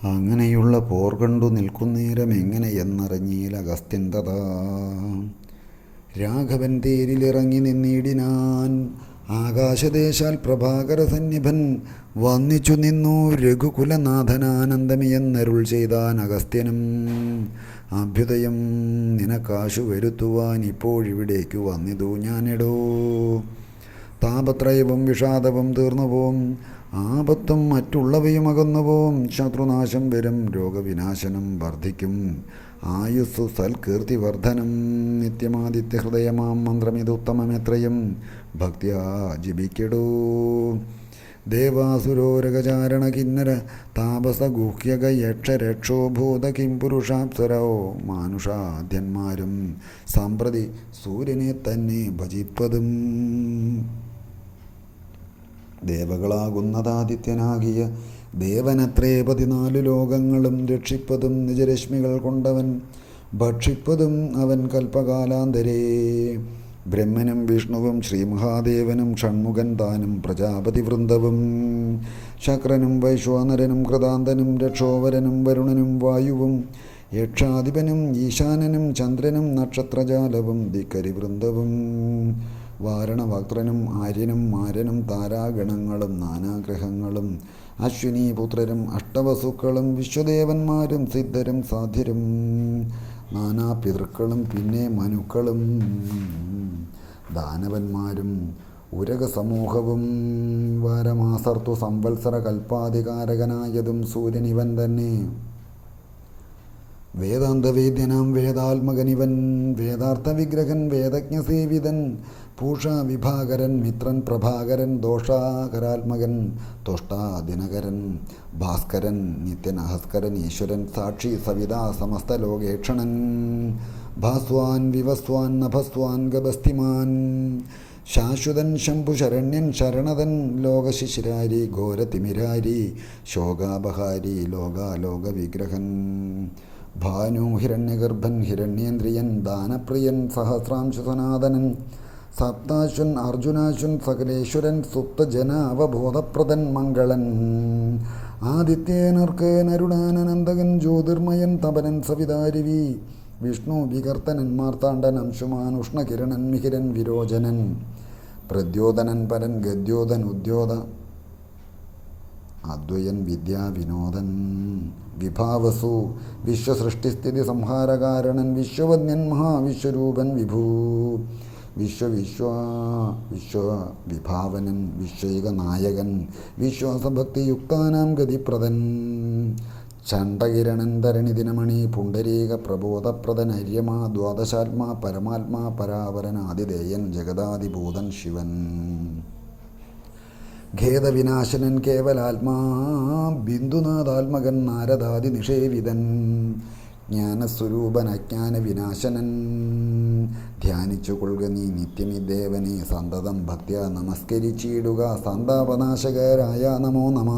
അങ്ങനെയുള്ള പോർ കണ്ടു നിൽക്കുന്നേരം എങ്ങനെയെന്നറിഞ്ഞീല അഗസ്ത്യൻ തഥാ. രാഘവൻ തേരിലിറങ്ങി നിന്നിടിനാൻ. ആകാശദേശാൽ പ്രഭാകര സന്നിഭൻ വന്നിച്ചു നിന്നു രഘുകുലനാഥനാനന്ദമിയെന്നരുൾ ചെയ്താൻ അഗസ്ത്യനും. അഭ്യുദയം നിനക്കാശു വരുത്തുവാൻ ഇപ്പോഴിവിടേക്കു വന്നിതു ഞാനെടോ. താപത്രയവും വിഷാദവും തീർന്നുപോം, ആപത്തും മറ്റുള്ളവയും അകന്നുപോം. ശത്രുനാശം വരും, രോഗവിനാശനം വർദ്ധിക്കും, ആയുസ്സു സൽകീർത്തിവർദ്ധനം. നിത്യമാദിത്യഹൃദയമാം മന്ത്രമിതുത്തമമെത്രയും ഭക്തിയാ ജപിക്കടോ. ദേവാസുരോരകചാരണ കിന്നര താപസഗുഹ്യക യക്ഷരക്ഷോഭൂത കിം പുരുഷാപ്സരോ മാനുഷാദ്യന്മാരും സമ്പ്രതി സൂര്യനെ തന്നെ ഭജിപ്പതും. ദേവകളാകുന്നതാദിത്യനാകിയ ദേവനത്രേ 14 ലോകങ്ങളും രക്ഷിപ്പതും നിജരശ്മികൾ കൊണ്ടവൻ ഭക്ഷിപ്പതും അവൻ കൽപ്പകാലാന്തരേ. ബ്രഹ്മനും വിഷ്ണുവും ശ്രീമഹാദേവനും ഷൺമുഖൻ താനും പ്രജാപതി വൃന്ദവും ശക്രനും വൈശ്വാനരനും കൃതാന്തനും രക്ഷോവരനും വരുണനും വായുവും യക്ഷാധിപനും ഈശാനനും ചന്ദ്രനും നക്ഷത്രജാലവും ദിക്കരിവൃന്ദവും വാരണവക്ത്രനും ആര്യനും മാരനും താരാഗണങ്ങളും നാനാഗ്രഹങ്ങളും അശ്വിനീപുത്രരും അഷ്ടവസുക്കളും വിശ്വദേവന്മാരും സിദ്ധരും സാധ്യരും നാനാ പിതൃക്കളും പിന്നെ മനുക്കളും ദാനവന്മാരും ഉരകസമൂഹവും. വാരമാസർത്തു സംവത്സര കൽപ്പാധികാരകനായതും സൂര്യനിവൻ തന്നെ. വേദാന്തവേദ്യനാം വേദാത്മകനിവൻ വേദാർത്ഥവിഗ്രഹൻ വേദജ്ഞസേവിതൻ പൂഷാ വിഭാകരൻ മിത്രൻ പ്രഭാകരൻ ദോഷാകരാത്മകൻ തൊഷ്ടാ ദിനകരൻ ഭാസ്കരൻ നിത്യൻ അഹസ്കരൻ ഈശ്വരൻ സാക്ഷി സവിതാ സമസ്തലോകേക്ഷണൻ ഭാസ്വാൻ വിവസ്വാൻ നഭസ്വാൻ ഗഭസ്തിമാൻ ശാശ്വതൻ ശംഭുശരണ്യൻ ശരണതൻ ലോകശിശിരാരി ഘോരതിമിരാരി ശോകാപഹാരി ലോകാലോകവിഗ്രഹൻ ഭാനു ഹിരണ്യഗർഭൻ ഹിരണ്യേന്ദ്രിയൻ ദാനപ്രിയൻ സഹസ്രാംശു സനാതനൻ സപ്താശ്വൻ അർജുനാശ്വൻ സകലേശ്വരൻ സുപ്തജന അവബോധപ്രദൻ മംഗളൻ ആദിത്യേനർക്കേനരുണാനന്ദകൻ ജ്യോതിർമയൻ തപനൻ സവിതാരിവി വിഷ്ണു വികർത്തനൻ മാർത്താണ്ഡൻ അംശുമാൻ ഉഷ്ണകിരണൻ മിഹിരൻ വിരോചനൻ പ്രദ്യോതനൻ പരൻ ഗദ്യോതൻ ഉദ്യോത അദ്വയൻ വിദ്യാവിനോദൻ വിഭാവസു വിശ്വസൃഷ്ടിസ്ഥിതി സംഹാരകാരണൻ വിശ്വവജ്ഞൻ മഹാവിശ്വരൂപൻ വിഭൂ വിശ്വവിഭാവനൻ വിശ്വൈകനായകൻ വിശ്വാസഭക്തിയുക്താനാം ഗതിപ്രദൻ ചണ്ഡകിരണൻ ധരണിദിനമണി പുണ്ടരീക പ്രബോധപ്രദൻ അര്യമാ ദ്വാദശാത്മാ പരമാത്മാ പരാപരൻ ആതിഥേയൻ ജഗദാദിഭൂതൻ ശിവൻ ഖേദവിനാശനൻ കേവലാത്മാ ബിന്ദുനാഥാത്മകൻ നാരദാദി നിഷേവിതൻ ജ്ഞാനസ്വരൂപൻ അജ്ഞാന വിനാശനൻ ധ്യാനിച്ചു കൊള്ളുക നീ നിത്യമിദേവനെ സന്തതം ഭക്ത്യാ നമസ്കരിച്ചിടുക സന്താപനാശകരായ നമോ നമ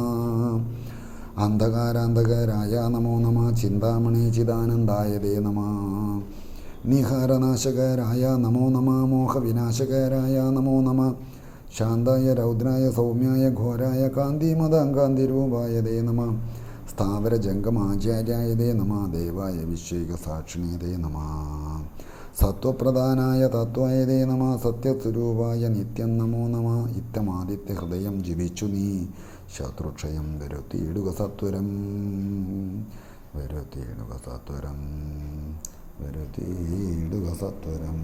അന്ധകാരാന്ധകരായ നമോ നമ ചിന്താമണി ചിദാനന്ദായതേ നമ നിഹാരനാശകരായ നമോ നമ മോഹവിനാശകരായ നമോ നമ ശാന്തായ രൗദ്രായ സൗമ്യായ ഘോരായ കാന്തിമതാങ്കാന്തിരൂപായ ദേ നമ സ്ഥാവര ജംഗമാചാര്യായ ദേ നമ ദേവായ വിശ്വൈക സാക്ഷിണേ ദേ നമ സത്വപ്രധാനായ തത്വായ ദേ നമ സത്യസ്വരൂപായ നിത്യം നമോ നമ ഇത്തമാദിത്യ ഹൃദയം ജീവിച്ചു നീ ശത്രുക്ഷയം വരുത്തിയിടുക സത്വരം വരുത്തിയിടുക സത്വരം വരുത്തിയിടുക സത്വരം.